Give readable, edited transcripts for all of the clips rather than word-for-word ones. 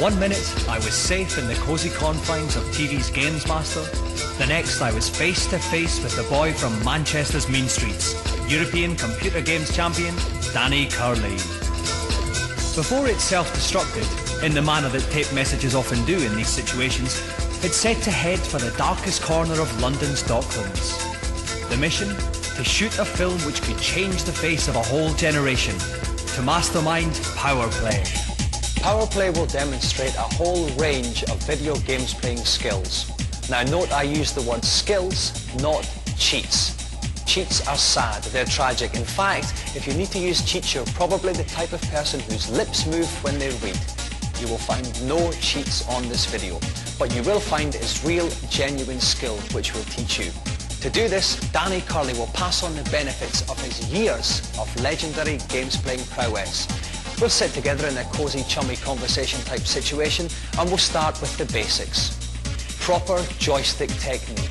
1 minute, I was safe in the cosy confines of TV's Games Master. The next, I was face to face with the boy from Manchester's mean streets, European computer games champion, Danny Curley. Before it self-destructed, in the manner that tape messages often do in these situations, it set to head for the darkest corner of London's docklands. The mission? To shoot a film which could change the face of a whole generation. To mastermind Power Play. Power Play will demonstrate a whole range of video games playing skills. Now note I use the word skills, not cheats. Cheats are sad, they're tragic. In fact, if you need to use cheats, you're probably the type of person whose lips move when they read. You will find no cheats on this video. What you will find is real, genuine skill which will teach you. To do this, Danny Curley will pass on the benefits of his years of legendary games playing prowess. We'll sit together in a cosy, chummy conversation type situation and we'll start with the basics. Proper joystick technique.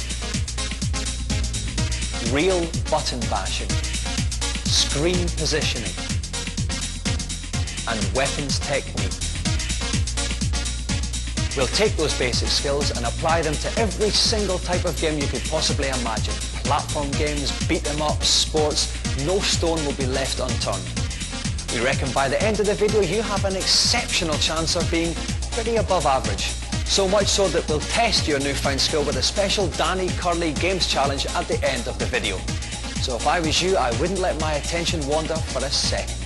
Real button bashing. Screen positioning. And weapons technique. We'll take those basic skills and apply them to every single type of game you could possibly imagine. Platform games, beat 'em up, sports, no stone will be left unturned. We reckon by the end of the video you have an exceptional chance of being pretty above average. So much so that we'll test your newfound skill with a special Danny Curley Games Challenge at the end of the video. So if I was you, I wouldn't let my attention wander for a second.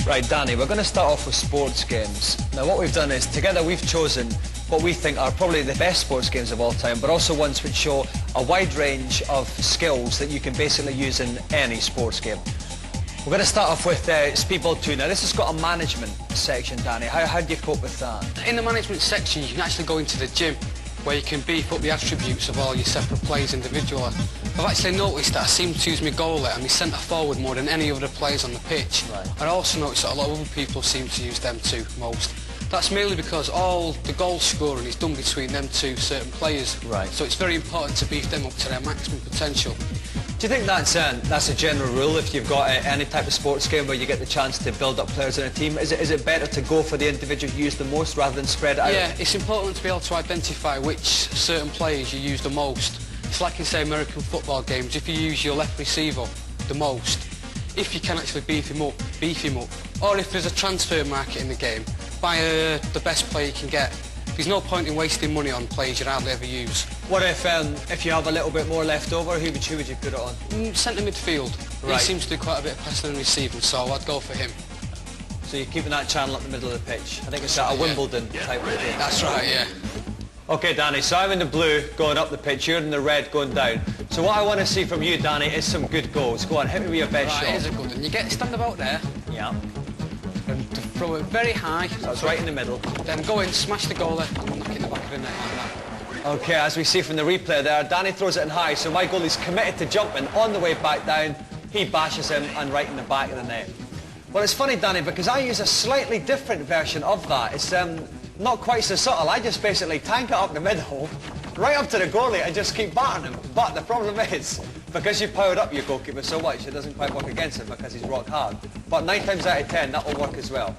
Right, Danny, we're going to start off with sports games. Now what we've done is, together we've chosen what we think are probably the best sports games of all time, but also ones which show a wide range of skills that you can basically use in any sports game. We're going to start off with Speedball 2. Now this has got a management section, Danny. How do you cope with that? In the management section you can actually go into the gym where you can beef up the attributes of all your separate players individually. I've actually noticed that I seem to use my goalie and my centre forward more than any other players on the pitch. Right. I also noticed that a lot of other people seem to use them too most. That's mainly because all the goal scoring is done between them two certain players. Right. So it's very important to beef them up to their maximum potential. Do you think that's a general rule if you've got any type of sports game where you get the chance to build up players in a team? Is it better to go for the individual you use the most rather than spread it out? Yeah, it's important to be able to identify which certain players you use the most. It's like in, say, American football games. If you use your left receiver the most, if you can actually beef him up, beef him up. Or if there's a transfer market in the game, buy the best player you can get. There's no point in wasting money on players you hardly ever use. What if you have a little bit more left over, who would you put it on? Centre midfield. Right. He seems to do quite a bit of passing and receiving, so I'd go for him. So you're keeping that channel up the middle of the pitch. I think it's a Wimbledon type of game. That's right, yeah. Okay, Danny, so I'm in the blue going up the pitch, you're in the red going down. So what I want to see from you, Danny, is some good goals. Go on, hit me with your best shot. Here's a good one. You stand about there. Yeah. And throw it very high. So it's right in the middle. Then go in, smash the goalie and knock it in the back of the net like that. Okay, as we see from the replay there, Danny throws it in high, so my goalie's committed to jumping. On the way back down, he bashes him and right in the back of the net. Well, it's funny, Danny, because I use a slightly different version of that. It's not quite so subtle. I just basically tank it up the middle, right up to the goalie and just keep battering him. But the problem is, because you've powered up your goalkeeper so much, it doesn't quite work against him because he's rock hard. But 9 times out of 10, that will work as well.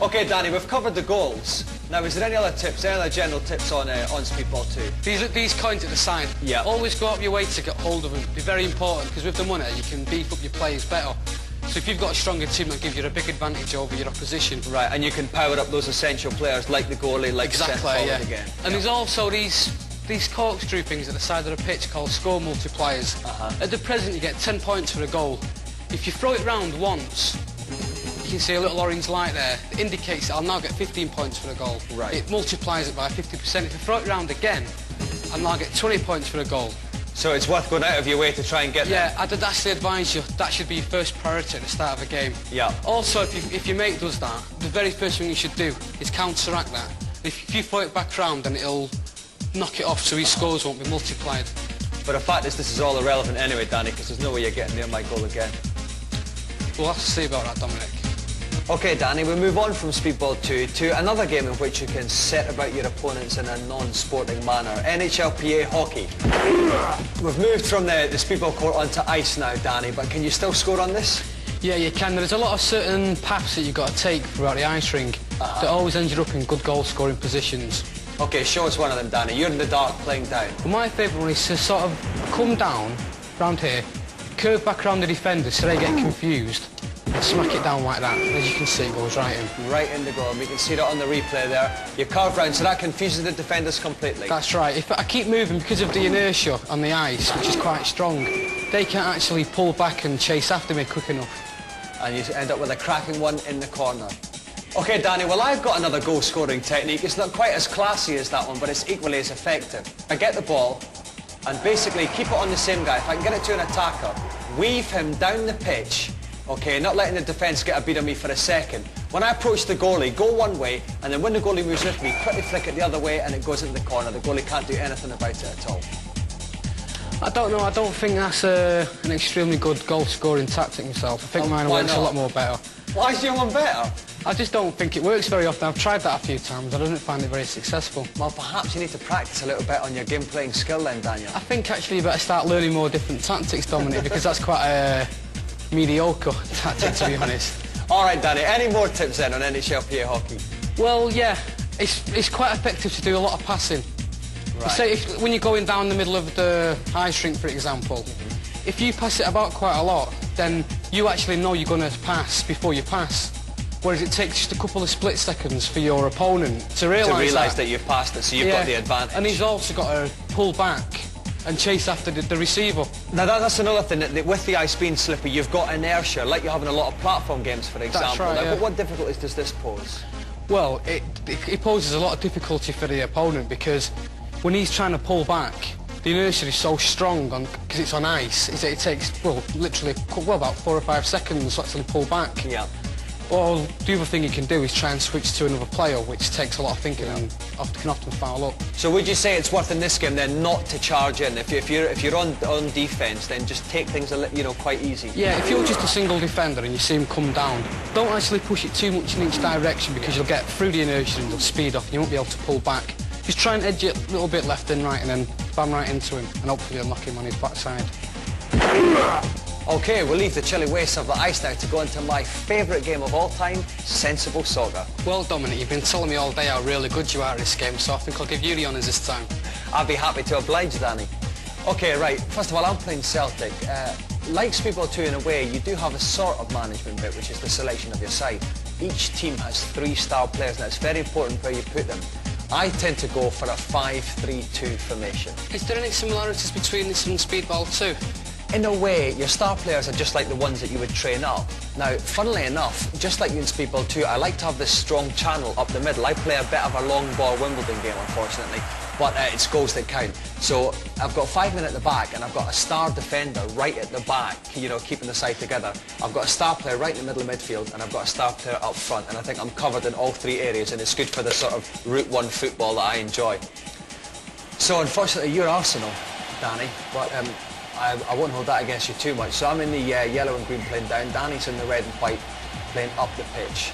Okay, Danny, we've covered the goals. Now, is there any other tips, any other general tips on Speedball 2? These coins at the side. Yeah. Always go up your way to get hold of them. Be very important, because with the money, you can beef up your players better. So if you've got a stronger team, that gives you a big advantage over your opposition. Right, and you can power up those essential players like the goalie, like the centre forward again. And there's also these corkscrew things at the side of the pitch called score multipliers. At the present, you get 10 points for a goal. If you throw it round once, you can see a little orange light there. It indicates that I'll now get 15 points for the goal. Right. It multiplies it by 50%. If you throw it around again, I'll now get 20 points for the goal. So it's worth going out of your way to try and get Yeah, them? I'd actually advise you, that should be your first priority at the start of a game. Yeah. Also, if your mate does that, the very first thing you should do is counteract that. If you throw it back round, then it'll knock it off so his scores won't be multiplied. But the fact is, this is all irrelevant anyway, Danny, because there's no way you're getting near my goal again. We'll have to see about that, Dominic. OK, Danny, we move on from Speedball 2 to another game in which you can set about your opponents in a non-sporting manner. NHLPA hockey. We've moved from the Speedball court onto ice now, Danny, but can you still score on this? Yeah, you can. There's a lot of certain paths that you've got to take throughout the ice rink that always ends you up in good goal-scoring positions. OK, show us one of them, Danny. You're in the dark playing down. Well, my favourite one is to sort of come down, round here, curve back around the defender so they get confused, and smack it down like that. As you can see, it goes right in. Right in the goal. We can see that on the replay there. You curve round, so that confuses the defenders completely. That's right. If I keep moving because of the inertia on the ice, which is quite strong, they can't actually pull back and chase after me quick enough. And you end up with a cracking one in the corner. OK, Danny, well, I've got another goal-scoring technique. It's not quite as classy as that one, but it's equally as effective. I get the ball and basically keep it on the same guy. If I can get it to an attacker, weave him down the pitch, OK, not letting the defence get a beat on me for a second. When I approach the goalie, go one way, and then when the goalie moves with me, quickly flick it the other way, and it goes into the corner. The goalie can't do anything about it at all. I don't know. I don't think that's an extremely good goal-scoring tactic myself. I think mine works a lot more better. Why is your one better? I just don't think it works very often. I've tried that a few times. I don't find it very successful. Well, perhaps you need to practice a little bit on your game-playing skill then, Daniel. I think actually you better start learning more different tactics, Dominik, because that's quite a mediocre tactic, to be honest. All right, Danny, any more tips then on NHLPA hockey? Well, yeah, it's quite effective to do a lot of passing. Right. Say when you're going down the middle of the ice rink, for example, if you pass it about quite a lot, then you actually know you're going to pass before you pass. Whereas it takes just a couple of split seconds for your opponent to realise that you've passed it, so you've got the advantage. And he's also got to pull back and chase after the receiver. Now that's another thing, that with the ice being slippery, you've got inertia, like you have in a lot of platform games, for example. That's right, now, yeah. But what difficulties does this pose? Well, it poses a lot of difficulty for the opponent because when he's trying to pull back, the inertia is so strong because it's on ice. It takes, well, literally, about 4 or 5 seconds to actually pull back. Yeah. Or the other thing you can do is try and switch to another player, which takes a lot of thinking and can often foul up. So would you say it's worth in this game then not to charge in? If you're on defence, then just take things quite easy. Yeah, if you're just a single defender and you see him come down, don't actually push it too much in each direction because you'll get through the inertia and you'll speed off and you won't be able to pull back. Just try and edge it a little bit left and right and then bam right into him and hopefully you'll knock him on his backside. OK, we'll leave the chilly wastes of the ice now to go into my favourite game of all time, Sensible Soccer. Well, Dominik, you've been telling me all day how really good you are at this game, so I think I'll give you the honours this time. I'd be happy to oblige, Danny. OK, right, first of all, I'm playing Celtic. Like Speedball 2 in a way, you do have a sort of management bit, which is the selection of your side. Each team has 3 star players, and it's very important where you put them. I tend to go for a 5-3-2 formation. Is there any similarities between this and Speedball 2? In a way, your star players are just like the ones that you would train up. Now, funnily enough, just like you in Speedball 2, I like to have this strong channel up the middle. I play a bit of a long ball Wimbledon game, unfortunately, but it's goals that count. So I've got 5 men at the back, and I've got a star defender right at the back, keeping the side together. I've got a star player right in the middle of midfield, and I've got a star player up front, and I think I'm covered in all 3 areas, and it's good for the sort of Route 1 football that I enjoy. So unfortunately, you're Arsenal, Danny, but I won't hold that against you too much. So I'm in the yellow and green playing down. Danny's in the red and white playing up the pitch.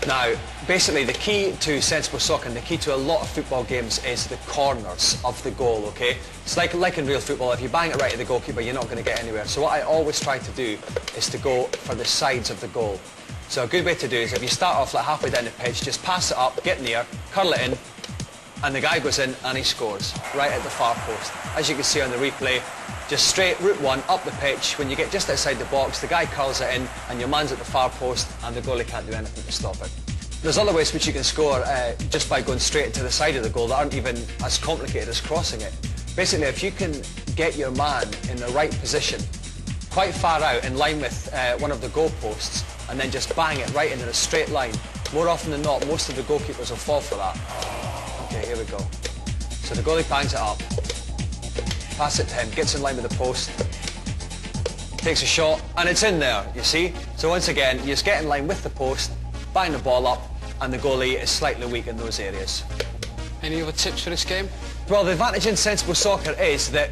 Now, basically the key to sensible soccer and the key to a lot of football games is the corners of the goal, OK? It's like in real football, if you bang it right at the goalkeeper, you're not going to get anywhere. So what I always try to do is to go for the sides of the goal. So a good way to do is if you start off like halfway down the pitch, just pass it up, get near, curl it in, and the guy goes in and he scores right at the far post. As you can see on the replay, just straight route 1 up the pitch. When you get just outside the box, the guy curls it in and your man's at the far post and the goalie can't do anything to stop it. There's other ways which you can score just by going straight to the side of the goal that aren't even as complicated as crossing it. Basically, if you can get your man in the right position, quite far out in line with one of the goalposts, and then just bang it right in a straight line. More often than not, most of the goalkeepers will fall for that. Okay, here we go. So the goalie bangs it up, pass it to him, gets in line with the post, takes a shot, and it's in there, you see? So once again, you just get in line with the post, bang the ball up, and the goalie is slightly weak in those areas. Any other tips for this game? Well, the advantage in sensible soccer is that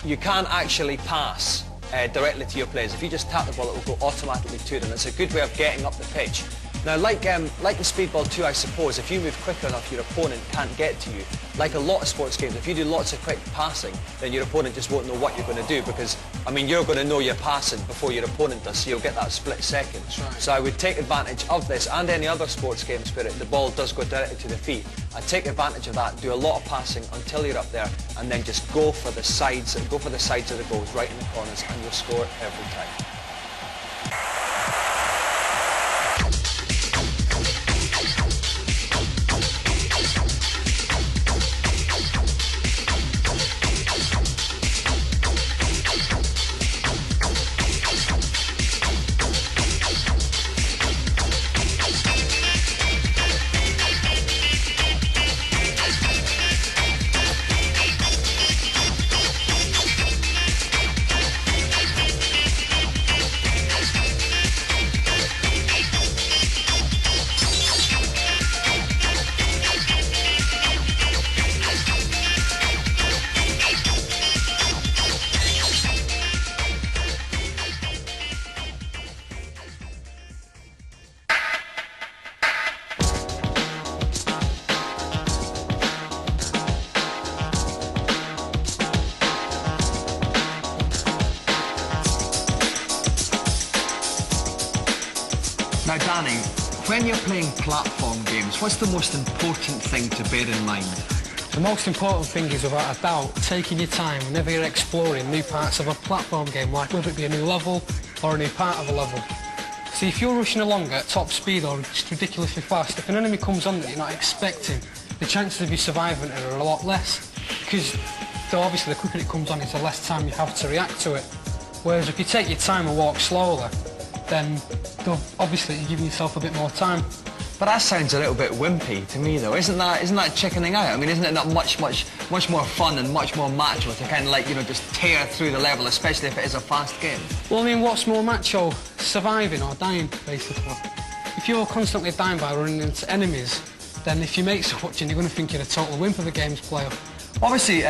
you can actually pass directly to your players. If you just tap the ball, it will go automatically to them. It's a good way of getting up the pitch. Now, like in Speedball 2, I suppose, if you move quick enough, your opponent can't get to you. Like a lot of sports games, if you do lots of quick passing, then your opponent just won't know what you're going to do because, I mean, you're going to know you're passing before your opponent does, so you'll get that split second. Right. So I would take advantage of this and any other sports games where the ball does go directly to the feet. I'd take advantage of that, do a lot of passing until you're up there, and then just go for the sides of the goals, right in the corners, and you'll score every time. Now, Danny, when you're playing platform games, what's the most important thing to bear in mind? The most important thing is, without a doubt, taking your time whenever you're exploring new parts of a platform game, like whether it be a new level or a new part of a level. See, if you're rushing along at top speed or just ridiculously fast, if an enemy comes on that you're not expecting, the chances of you surviving it are a lot less. Because, though obviously the quicker it comes on, it's the less time you have to react to it. Whereas if you take your time and walk slowly, then obviously you're giving yourself a bit more time. But that sounds a little bit wimpy to me, though. Isn't that chickening out? I mean, isn't it not much more fun and much more macho to kind of like, you know, just tear through the level, especially if it is a fast game? Well, I mean, what's more macho? Surviving or dying, basically. If you're constantly dying by running into enemies, then if your mates are watching, you're going to think you're a total wimp of a games player. Obviously,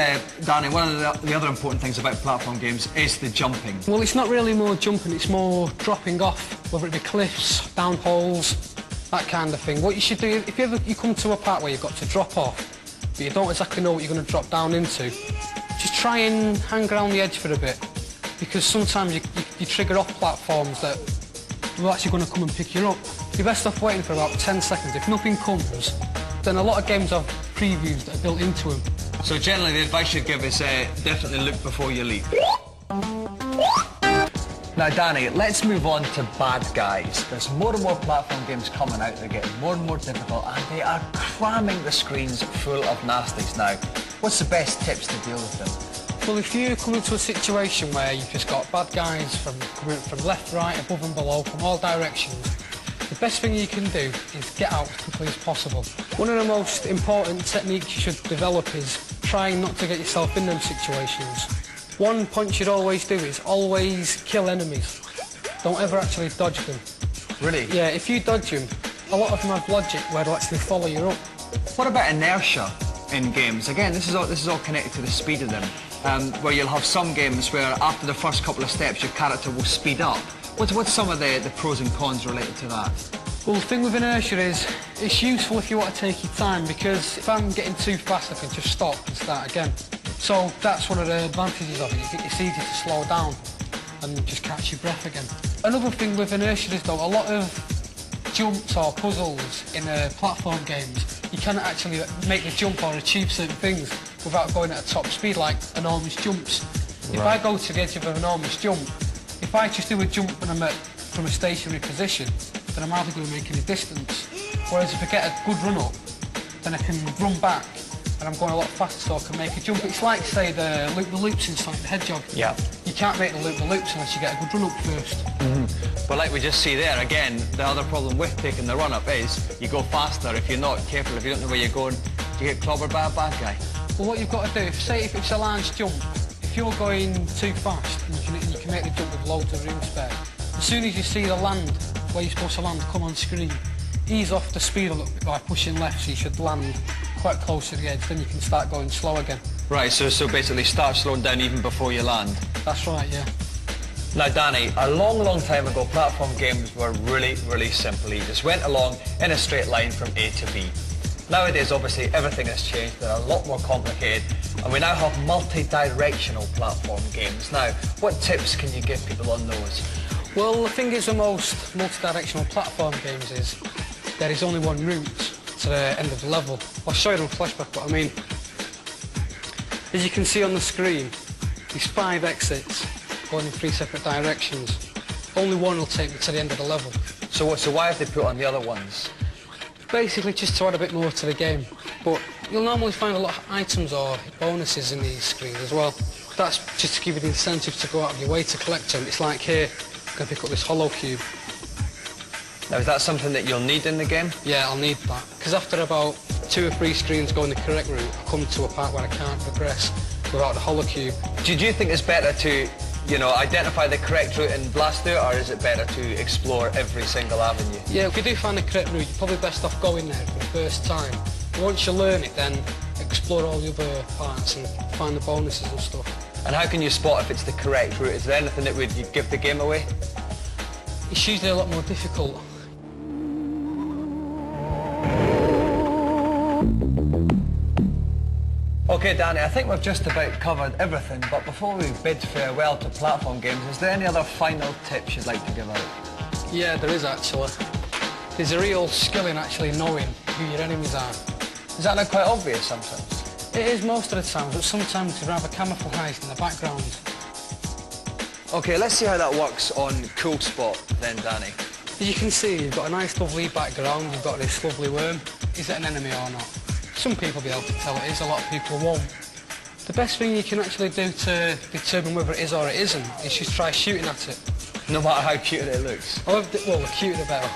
Danny, one of the other important things about platform games is the jumping. Well, it's not really more jumping, it's more dropping off, whether it be cliffs, down holes, that kind of thing. What you should do, if you come to a part where you've got to drop off, but you don't exactly know what you're going to drop down into, just try and hang around the edge for a bit, because sometimes you trigger off platforms that are actually going to come and pick you up. You're best off waiting for about 10 seconds. If nothing comes, then a lot of games have previews that are built into them. So generally the advice you'd give is definitely look before you leap. Now Danny, let's move on to bad guys. There's more and more platform games coming out, they're getting more and more difficult, and they are cramming the screens full of nasties now. What's the best tips to deal with them? Well, if you come into a situation where you've just got bad guys coming from left, right, above and below, from all directions, the best thing you can do is get out as quickly as possible. One of the most important techniques you should develop is trying not to get yourself in them situations. One point you should always do is always kill enemies. Don't ever actually dodge them. Really? Yeah, if you dodge them, a lot of them have logic where they'll actually follow you up. What about inertia in games? Again, this is all connected to the speed of them, where you'll have some games where after the first couple of steps your character will speed up. What's some of the pros and cons related to that? Well, the thing with inertia is it's useful if you want to take your time, because if I'm getting too fast I can just stop and start again. So that's one of the advantages of it. It's easy to slow down and just catch your breath again. Another thing with inertia is, though, a lot of jumps or puzzles in platform games, you cannot actually make the jump or achieve certain things without going at a top speed, like enormous jumps. Right. If I go to the edge of an enormous jump, if I just do a jump when I'm from a stationary position, then I'm hardly going to make any distance. Whereas if I get a good run up, then I can run back and I'm going a lot faster, so I can make a jump. It's like, say, the loops in Sonic the Hedgehog. Yeah. You You can't make the loops unless you get a good run up first. But like we just see there, again, the other problem with taking the run up is you go faster. If you're not careful, if you don't know where you're going, you get clobbered by a bad guy. Well, what you've got to do, say if it's a large jump, if you're going too fast, and you can make the jump with loads of room spare, as soon as you see the land, where you're supposed to land, come on screen, ease off the speed a little bit by pushing left, so you should land quite close to the edge, then you can start going slow again. Right, so basically start slowing down even before you land. That's right, yeah. Now, Danny, a long time ago, platform games were really simple. You just went along in a straight line from A to B. Nowadays, obviously, everything has changed. They're a lot more complicated, and we now have multi-directional platform games. Now, what tips can you give people on those? Well, the thing is with most multi-directional platform games is there is only one route to the end of the level. I'll show you on flashback what I mean. As you can see on the screen, there's 5 exits going in 3 separate directions. Only one will take me to the end of the level. So why have they put on the other ones? Basically just to add a bit more to the game. But you'll normally find a lot of items or bonuses in these screens as well. That's just to give you the incentive to go out of your way to collect them. It's like here, I'm going to pick up this hollow cube. Now, is that something that you'll need in the game? Yeah, I'll need that. Because after about 2 or 3 screens going the correct route, I come to a part where I can't progress without the hollow cube. Do you think it's better to, identify the correct route and blast through it, or is it better to explore every single avenue? Yeah, if you do find the correct route, you're probably best off going there for the first time. Once you learn it, then explore all the other parts and find the bonuses and stuff. And how can you spot if it's the correct route? Is there anything that would give the game away? It's usually a lot more difficult. Okay, Danny, I think we've just about covered everything, but before we bid farewell to platform games, is there any other final tips you'd like to give out? Yeah, there is actually. There's a real skill in actually knowing who your enemies are. Is that not quite obvious sometimes? It is most of the time, but sometimes it's rather camouflaged in the background. Okay, let's see how that works on Cool Spot then, Danny. As you can see, you've got a nice lovely background, you've got this lovely worm. Is it an enemy or not? Some people will be able to tell it is, a lot of people won't. The best thing you can actually do to determine whether it is or it isn't is just try shooting at it. No matter how cute it looks? Well, the cuter the better.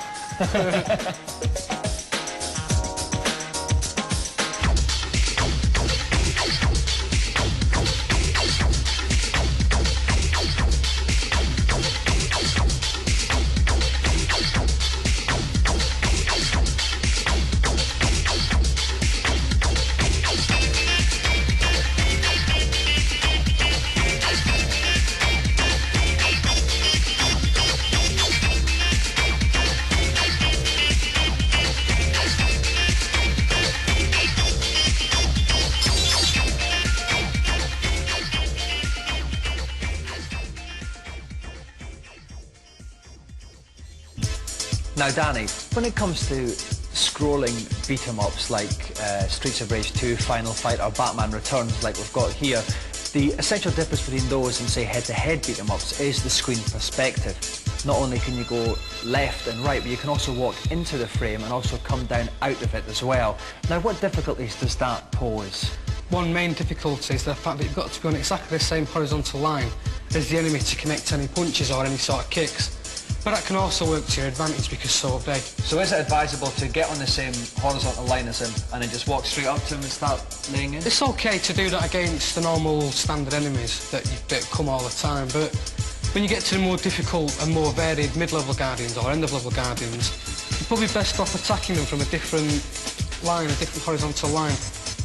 Now, Danny, when it comes to scrolling beat-em-ups like Streets of Rage 2, Final Fight or Batman Returns like we've got here, the essential difference between those and, say, head-to-head beat-em-ups is the screen perspective. Not only can you go left and right, but you can also walk into the frame and also come down out of it as well. Now, what difficulties does that pose? One main difficulty is the fact that you've got to be on exactly the same horizontal line as the enemy to connect any punches or any sort of kicks. But that can also work to your advantage because so have they. So is it advisable to get on the same horizontal line as him and then just walk straight up to him and start laying in? It's okay to do that against the normal standard enemies that come all the time, but when you get to the more difficult and more varied mid-level guardians or end-of-level guardians, you're probably best off attacking them from a different line, a different horizontal line.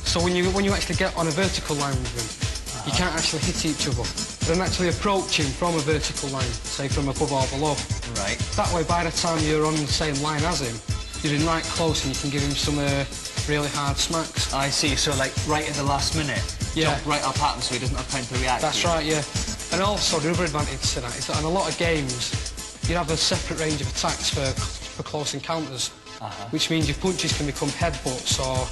So when you actually get on a vertical line with them, you can't actually hit each other. But then actually approach him from a vertical line, say from above or below. Right. That way, by the time you're on the same line as him, you're in right close and you can give him some really hard smacks. I see, so like right at the last minute, jump right up at him so he doesn't have time to react. That's right, yeah. And also, the other advantage to that is that in a lot of games, you have a separate range of attacks for close encounters, which means your punches can become headbutts or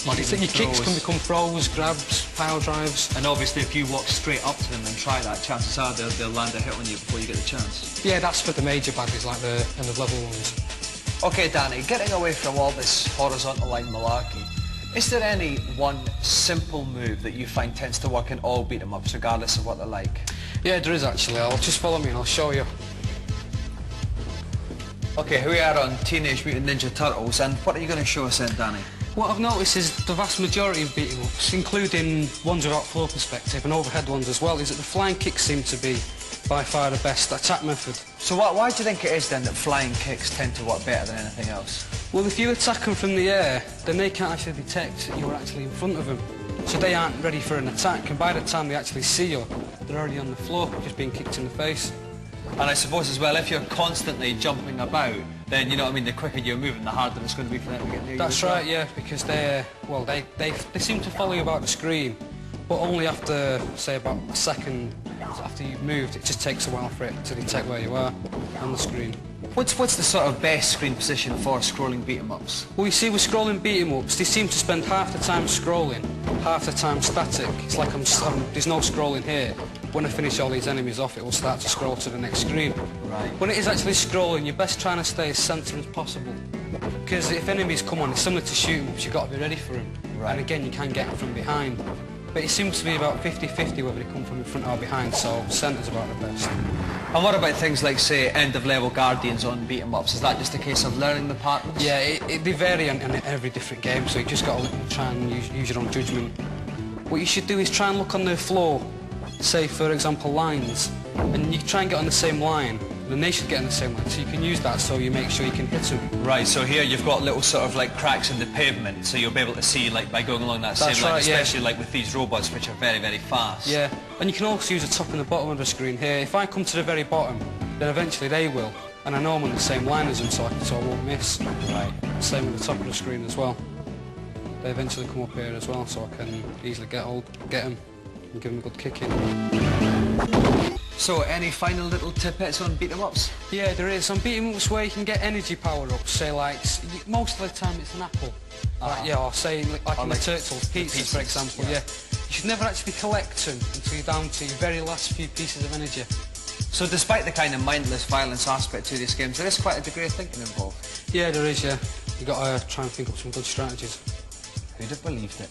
your kicks can become throws, grabs, pile drives. And obviously if you walk straight up to them and try that, chances are they'll land a hit on you before you get the chance. Yeah, that's for the major baddies, like the end-of-level ones. OK, Danny, getting away from all this horizontal line malarkey, Is there any one simple move that you find tends to work in all beat-em-ups, regardless of what they're like? Yeah, there is actually. I'll just follow me and I'll show you. Okay, here we are on Teenage Mutant Ninja Turtles, and what are you going to show us then, Danny? What I've noticed is the vast majority of beat-em-ups, including ones without floor perspective and overhead ones as well, is that the flying kicks seem to be by far the best attack method. So why do you think it is then that flying kicks tend to work better than anything else? Well, if you attack them from the air, then they can't actually detect that you're actually in front of them. So they aren't ready for an attack, and by the time they actually see you, they're already on the floor, just being kicked in the face. And I suppose as well, if you're constantly jumping about, then, you know what I mean, the quicker you're moving, the harder it's going to be for them to get near you. That's right, yeah, because they seem to follow you about the screen, but only after, say, about a second after you've moved. It just takes a while for it to detect where you are on the screen. What's the sort of best screen position for scrolling beat-em-ups? Well, you see, with scrolling beat-em-ups, they seem to spend half the time scrolling, half the time static. It's like there's no scrolling here. When I finish all these enemies off, it will start to scroll to the next screen. Right. When it is actually scrolling, you're best trying to stay as centre as possible. Because if enemies come on, it's similar to shooting ups, you've got to be ready for them. Right. And again, you can get them from behind. But it seems to be about 50-50 whether they come from in front or behind, so centre's about the best. And what about things like, say, end-of-level guardians on beat-em-ups? Is that just a case of learning the patterns? Yeah, they vary on every different game, so you just got to try and use your own judgment. What you should do is try and look on the floor, say, for example, lines, and you try and get on the same line, then they should get on the same line, so you can use that so you make sure you can hit them. Right, so here you've got little sort of like cracks in the pavement, so you'll be able to see like by going along that That's same line, right, yeah. especially like with these robots which are very, very fast. Yeah, and you can also use the top and the bottom of the screen here. If I come to the very bottom, then eventually they will, and I know I'm on the same line as them, so I won't miss. Right. Same with the top of the screen as well. They eventually come up here as well, so I can easily get them and give them a good kick in. So, any final little tidbits on beat-em-ups? Yeah, there is. On beat-em-ups where you can get energy power-ups, say like, most of the time it's an apple. Like, yeah, or say like in the Turtles, pizzas for example, yeah. You should never actually collect them until you're down to your very last few pieces of energy. So despite the kind of mindless violence aspect to these games, there is quite a degree of thinking involved. Yeah, there is, yeah. You've got to try and think up some good strategies. Who'd have believed it?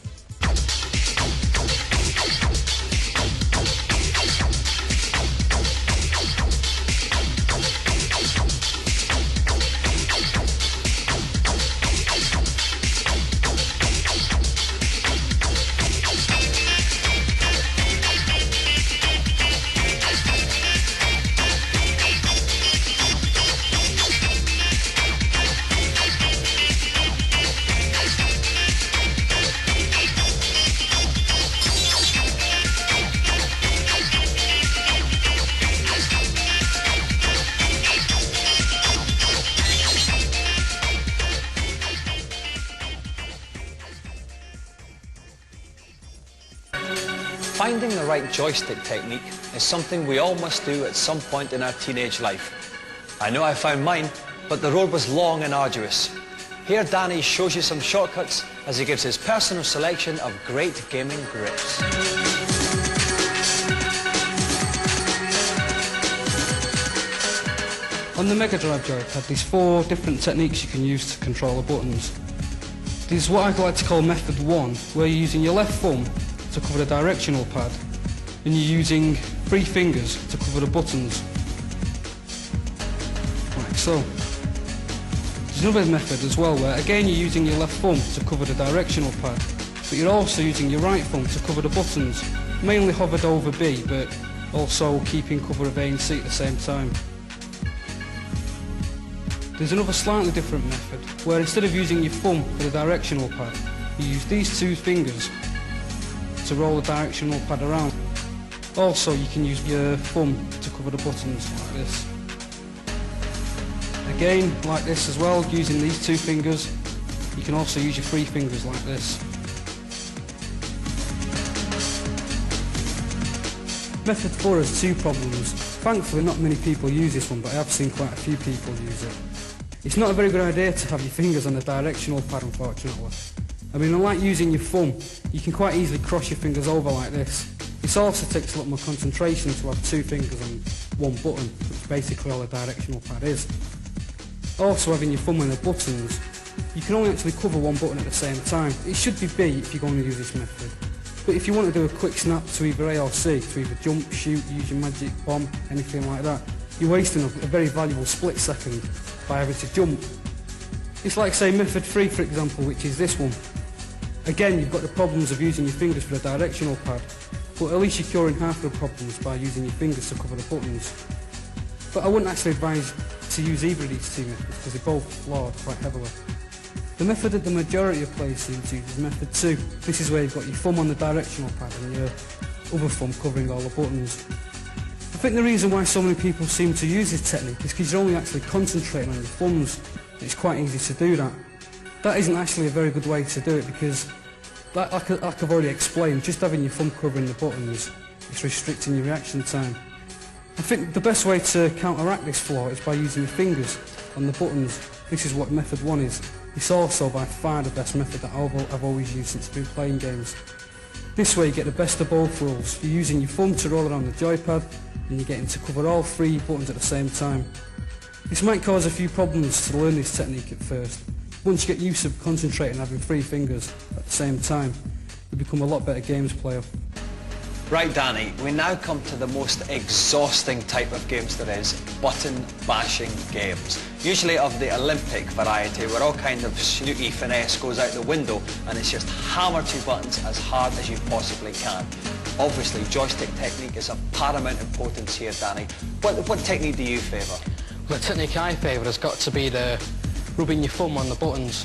Finding the right joystick technique is something we all must do at some point in our teenage life. I know I found mine, but the road was long and arduous. Here Danny shows you some shortcuts as he gives his personal selection of great gaming grips. On the Mega Drive joypad, there's 4 different techniques you can use to control the buttons. There's what I like to call method 1, where you're using your left thumb to cover the directional pad, and you're using 3 fingers to cover the buttons, like so. There's another method as well where again you're using your left thumb to cover the directional pad, but you're also using your right thumb to cover the buttons, mainly hovered over B, but also keeping cover of A and C at the same time. There's another slightly different method where instead of using your thumb for the directional pad, you use these 2 fingers to roll the directional pad around. Also, you can use your thumb to cover the buttons like this. Again, like this as well, using these 2 fingers. You can also use your 3 fingers like this. Method 4 has 2 problems. Thankfully, not many people use this one, but I have seen quite a few people use it. It's not a very good idea to have your fingers on the directional pad, unfortunately. I mean, unlike using your thumb, you can quite easily cross your fingers over like this. This also takes a lot more concentration to have 2 fingers on one button, which is basically all a directional pad is. Also, having your thumb on the buttons you can only actually cover one button at the same time. It should be B if you're going to use this method. But if you want to do a quick snap to either A or C, to either jump, shoot, use your magic bomb, anything like that, you're wasting a very valuable split second by having to jump. It's like, say, method 3, for example, which is this one. Again, you've got the problems of using your fingers for the directional pad, but at least you're curing half of the problems by using your fingers to cover the buttons. But I wouldn't actually advise to use either of these two methods because they're both flawed quite heavily. The method that the majority of players seem to use is method 2. This is where you've got your thumb on the directional pad and your other thumb covering all the buttons. I think the reason why so many people seem to use this technique is because you're only actually concentrating on your thumbs. It's quite easy to do that. That isn't actually a very good way to do it because, like I've already explained, just having your thumb covering the buttons is restricting your reaction time. I think the best way to counteract this flaw is by using your fingers on the buttons. This is what method 1 is. It's also by far the best method that I've always used since I've been playing games. This way you get the best of both worlds. You're using your thumb to roll around the joypad and you're getting to cover all 3 buttons at the same time. This might cause a few problems to learn this technique at first. Once you get used to concentrating and having 3 fingers at the same time, you become a lot better games player. Right, Danny, we now come to the most exhausting type of games there is, button bashing games. Usually of the Olympic variety, where all kind of snooty finesse goes out the window and it's just hammer 2 buttons as hard as you possibly can. Obviously, joystick technique is of paramount importance here, Danny. What technique do you favour? The technique I favour has got to be the rubbing your thumb on the buttons.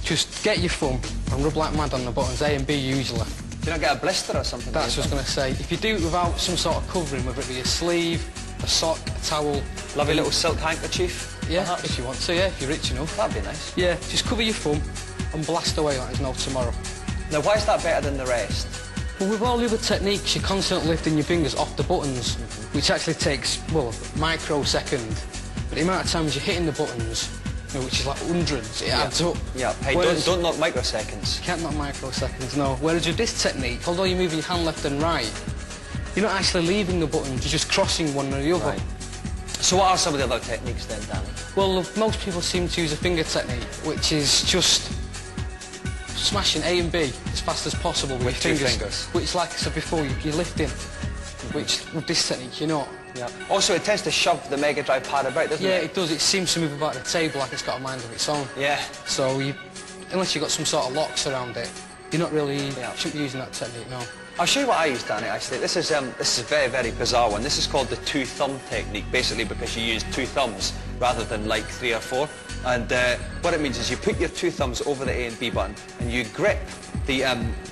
Just get your thumb and rub like mad on the buttons, A and B usually. Do you not get a blister or something? That's what I was going to say. If you do it without some sort of covering, whether it be a sleeve, a sock, a towel... Lovely little silk handkerchief? Yeah, perhaps? if you want to, yeah, if you're rich enough. That'd be nice. Yeah, just cover your thumb and blast away like there's no tomorrow. Now, why is that better than the rest? Well, with all the other techniques, you're constantly lifting your fingers off the buttons, which actually takes, well, a microsecond. But the amount of times you're hitting the buttons, you know, which is like hundreds, it adds up. Yeah, hey, don't knock microseconds. You can't knock microseconds, no. Whereas with this technique, although you're moving your hand left and right, you're not actually leaving the buttons, you're just crossing one or the other. Right. So what are some of the other techniques then, Danny? Well, most people seem to use a finger technique, which is just smashing A and B as fast as possible with your fingers. Which, like I said before, you're lifting, which with this technique you're not. Yeah. Also, it tends to shove the Mega Drive pad about, doesn't it? Yeah, it does. It seems to move about the table like it's got a mind of its own. Yeah. So, unless you've got some sort of locks around it, you're not really, shouldn't be using that technique, no. I'll show you what I use, Danny, actually. This is a very, very bizarre one. This is called the 2-thumb technique, basically because you use 2 thumbs rather than like 3 or 4. And what it means is you put your 2 thumbs over the A and B button and you grip the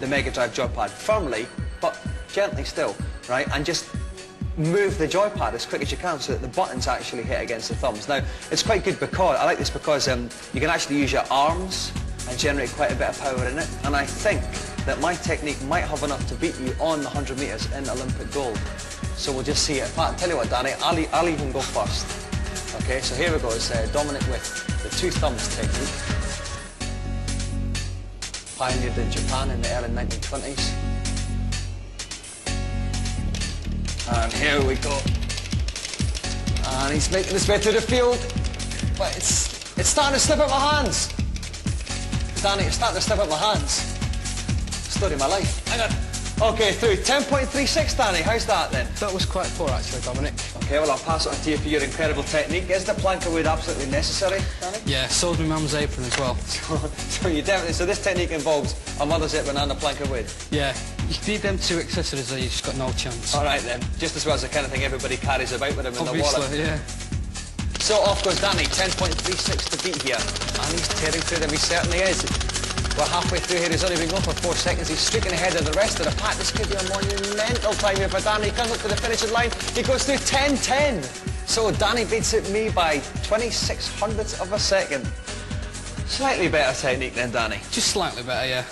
Mega Drive joypad firmly, but gently still, right? And just move the joypad as quick as you can so that the buttons actually hit against the thumbs. Now, it's quite good because, I like this because you can actually use your arms and generate quite a bit of power in it. And I think that my technique might have enough to beat you on the 100 metres in Olympic gold. So we'll just see it. In fact, tell you what, Danny, I'll even go first. Okay, so here we go. It's Dominik with the 2 thumbs technique. Pioneered in Japan in the early 1920s. And here we go. And he's making his way through the field. But it's starting to slip out my hands. Danny, it's starting to slip out my hands. Story of my life. Hang on. Okay, through. 10.36, Danny. How's that then? That was quite poor actually, Dominic. Okay, well I'll pass it on to you for your incredible technique. Is the plank of wood absolutely necessary, Danny? Yeah, so's my mum's apron as well. So you definitely, so this technique involves a mother's apron and a plank of wood? Yeah, you need them 2 accessories or you just got no chance. Alright then, just as well as the kind of thing everybody carries about with them in their wallet. Obviously, yeah. So off goes Danny, 10.36 to beat here. And he's tearing through them, he certainly is. We're halfway through here, he's only been going for 4 seconds. He's streaking ahead of the rest of the pack. This could be a monumental time here for Danny. He comes up to the finishing line. He goes through 10.10. So Danny beats me by 26 hundredths of a second. Slightly better technique than Danny. Just slightly better, yeah.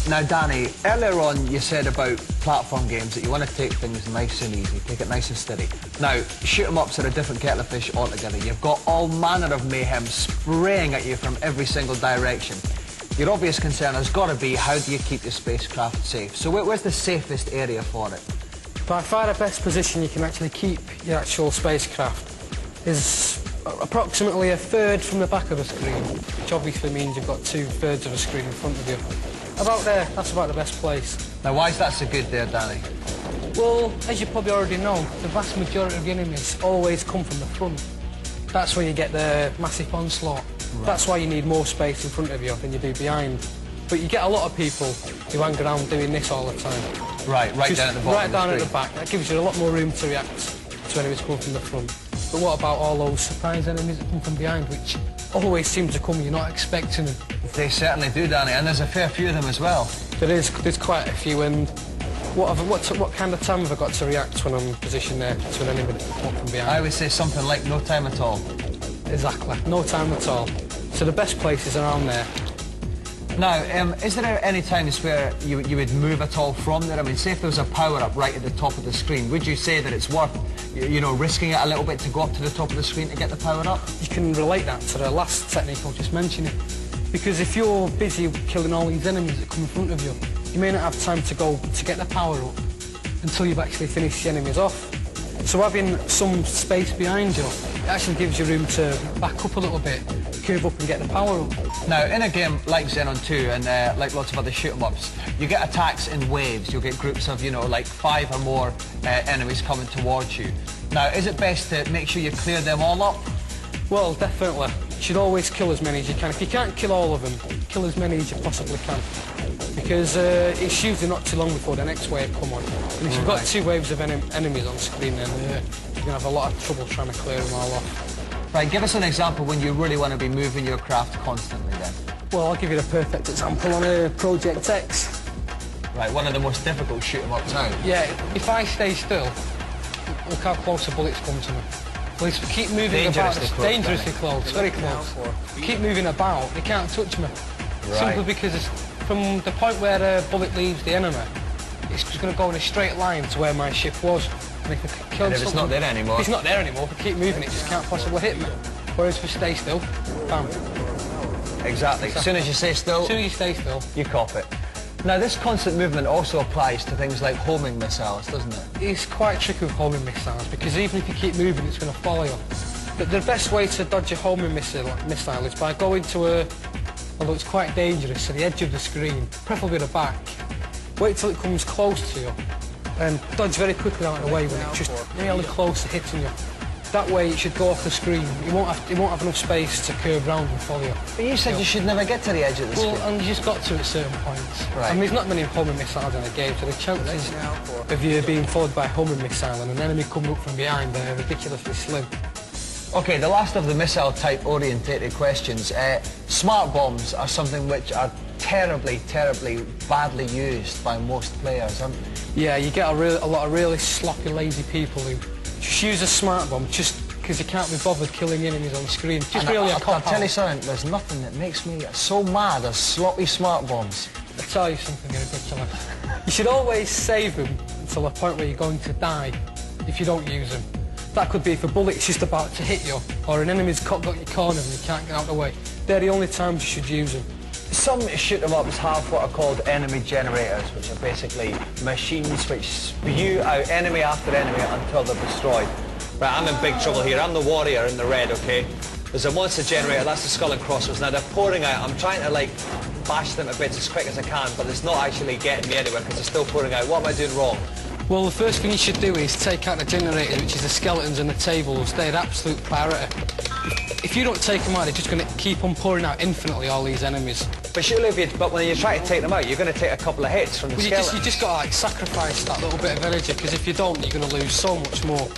Now, Danny, earlier on you said about platform games that you want to take things nice and easy, take it nice and steady. Now, shoot-em-ups are a different kettle of fish altogether. You've got all manner of mayhem spraying at you from every single direction. Your obvious concern has got to be, how do you keep your spacecraft safe? So where's the safest area for it? By far the best position you can actually keep your actual spacecraft is approximately a third from the back of the screen, which obviously means you've got 2/3 of a screen in front of you. About there, that's about the best place. Now, why is that so good there, Danny? Well, as you probably already know, the vast majority of the enemies always come from the front. That's where you get the massive onslaught. Right. That's why you need more space in front of you than you do behind. But you get a lot of people who hang around doing this all the time. Right down at the bottom. Right down at the back. That gives you a lot more room to react to enemies coming from the front. But what about all those surprise enemies that come from behind, which always seem to come, you're not expecting them? They certainly do, Danny, and there's a fair few of them as well. There's quite a few, and what kind of time have I got to react when I'm positioned there to an enemy that comes from behind? I would say something like no time at all. Exactly, no time at all. So the best place is around there. Now, is there any times where you would move at all from there? I mean, say if there was a power-up right at the top of the screen, would you say that it's worth, you know, risking it a little bit to go up to the top of the screen to get the power-up? You can relate that to the last technique I was just mentioning. Because if you're busy killing all these enemies that come in front of you, you may not have time to go to get the power-up until you've actually finished the enemies off. So having some space behind you, it actually gives you room to back up a little bit, curve up and get the power up. Now, in a game like Xenon 2 and like lots of other shoot-em-ups, you get attacks in waves. You'll get groups of, you know, like 5 or more enemies coming towards you. Now, is it best to make sure you clear them all up? Well, definitely. You should always kill as many as you can. If you can't kill all of them, kill as many as you possibly can. Because it's usually not too long before the next wave come on. And if you've got 2 waves of enemies on screen, then you're going to have a lot of trouble trying to clear them all off. Right, give us an example when you really want to be moving your craft constantly then. Well, I'll give you the perfect example on Project X. Right, one of the most difficult shoot-em-ups now. Yeah, if I stay still, look how close the bullets come to me. Well, if I keep moving about, dangerously close, very close. Keep moving about, they can't touch me. Right. Simply because it's from the point where the bullet leaves the enemy, it's just going to go in a straight line to where my ship was. And if it's not there anymore? If it's not there anymore, if I keep moving, it just can't possibly hit me. Whereas if I stay still, bam. Exactly. As soon as you stay still, you cop it. Now, this constant movement also applies to things like homing missiles, doesn't it? It's quite tricky with homing missiles, because even if you keep moving, it's going to follow you. But the best way to dodge a homing missile is by going to although it's quite dangerous, to the edge of the screen, preferably the back. Wait till it comes close to you, and dodge very quickly out of the way when it's just really close to hitting you. That way it should go off the screen. You won't have enough space to curve round and follow you. But you said you should never get to the edge of the screen. Well, and you just got to at certain points. Right. I mean, there's not many homing missiles in the game, so the chances of you being followed by a homing missile and an enemy coming up from behind are ridiculously slim. OK, the last of the missile-type orientated questions. Smart bombs are something which are terribly, terribly badly used by most players, aren't they? Yeah, you get a lot of really sloppy, lazy people who just use a smart bomb just because you can't be bothered killing enemies on screen. Just really a cop-out. I'll tell you something, there's nothing that makes me so mad as sloppy smart bombs. I'll tell you something ridiculous. You should always save them until the point where you're going to die if you don't use them. That could be if a bullet's just about to hit you, or an enemy's got your corner and you can't get out of the way. They're the only times you should use them. Some shoot-em-ups have what are called enemy generators, which are basically machines which spew out enemy after enemy until they're destroyed. Right, I'm in big trouble here. I'm the warrior in the red, OK? There's a monster generator, that's the skull and crossbones. Now they're pouring out. I'm trying to, like, bash them a bit as quick as I can, but it's not actually getting me anywhere because they're still pouring out. What am I doing wrong? Well, the first thing you should do is take out the generators, which is the skeletons and the tables. They're absolute priority. If you don't take them out, they're just going to keep on pouring out infinitely, all these enemies. But surely, but when you try to take them out, you're going to take a couple of hits from the skeletons. You just got to, like, sacrifice that little bit of energy, because if you don't, you're going to lose so much more.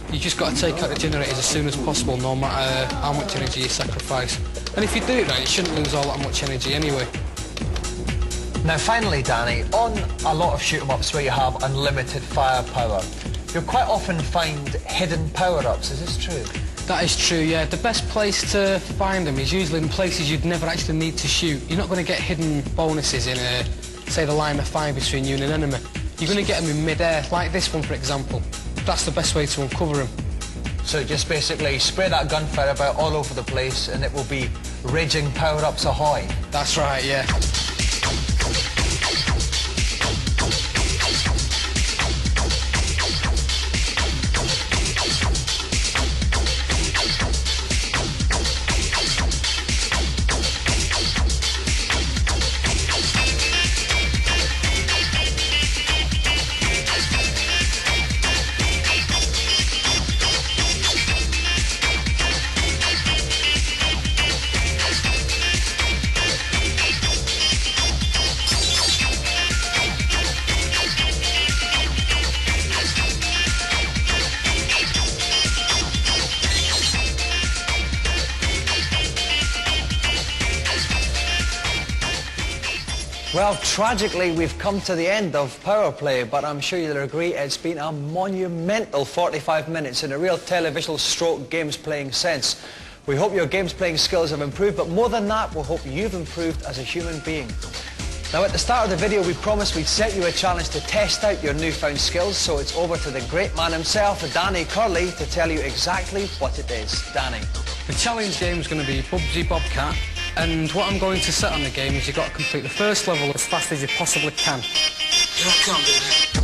You just got to take out the generators as soon as possible, no matter how much energy you sacrifice. And if you do it right, you shouldn't lose all that much energy anyway. Now finally, Danny, on a lot of shoot-em-ups where you have unlimited firepower, you'll quite often find hidden power-ups. Is this true? That is true, yeah. The best place to find them is usually in places you'd never actually need to shoot. You're not going to get hidden bonuses in say, the line of fire between you and an enemy. You're going to get them in mid-air, like this one, for example. That's the best way to uncover them. So just basically spray that gunfire about all over the place and it will be raging power-ups ahoy. That's right, yeah. Well, tragically, we've come to the end of Power Play, but I'm sure you'll agree it's been a monumental 45 minutes in a real televisual stroke games playing sense. We hope your games playing skills have improved, but more than that, we hope you've improved as a human being. Now, at the start of the video, we promised we'd set you a challenge to test out your newfound skills, so it's over to the great man himself, Danny Curley, to tell you exactly what it is. Danny. The challenge game is going to be Bubsy Bobcat, and what I'm going to set on the game is you've got to complete the first level as fast as you possibly can. Here I come, baby.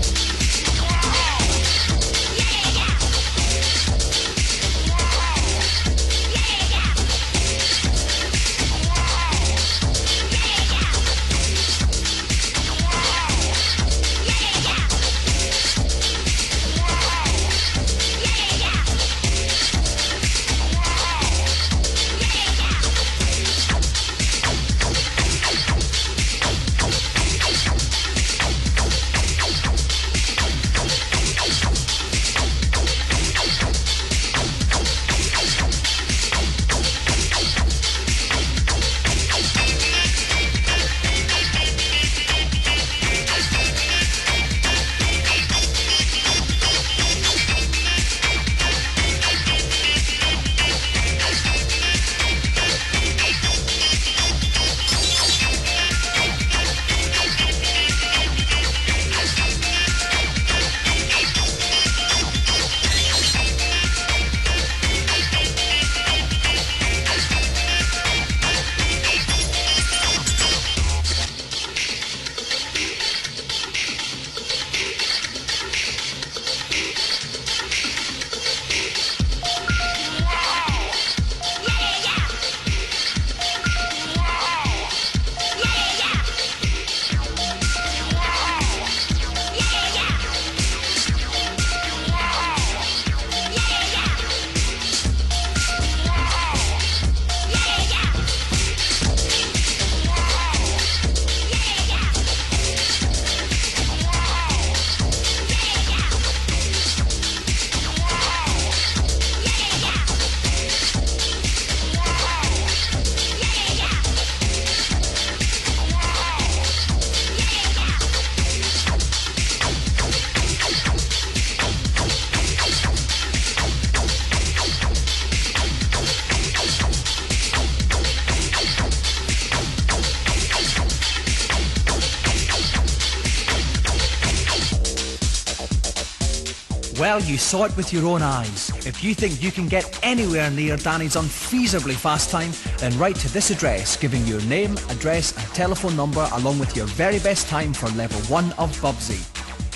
Well, you saw it with your own eyes. If you think you can get anywhere near Danny's unfeasibly fast time, then write to this address, giving your name, address and telephone number along with your very best time for level 1 of Bubsy.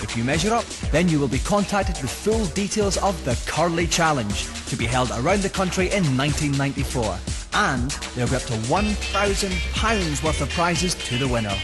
If you measure up, then you will be contacted with full details of the Curley Challenge, to be held around the country in 1994. And there'll be up to £1,000 worth of prizes to the winner.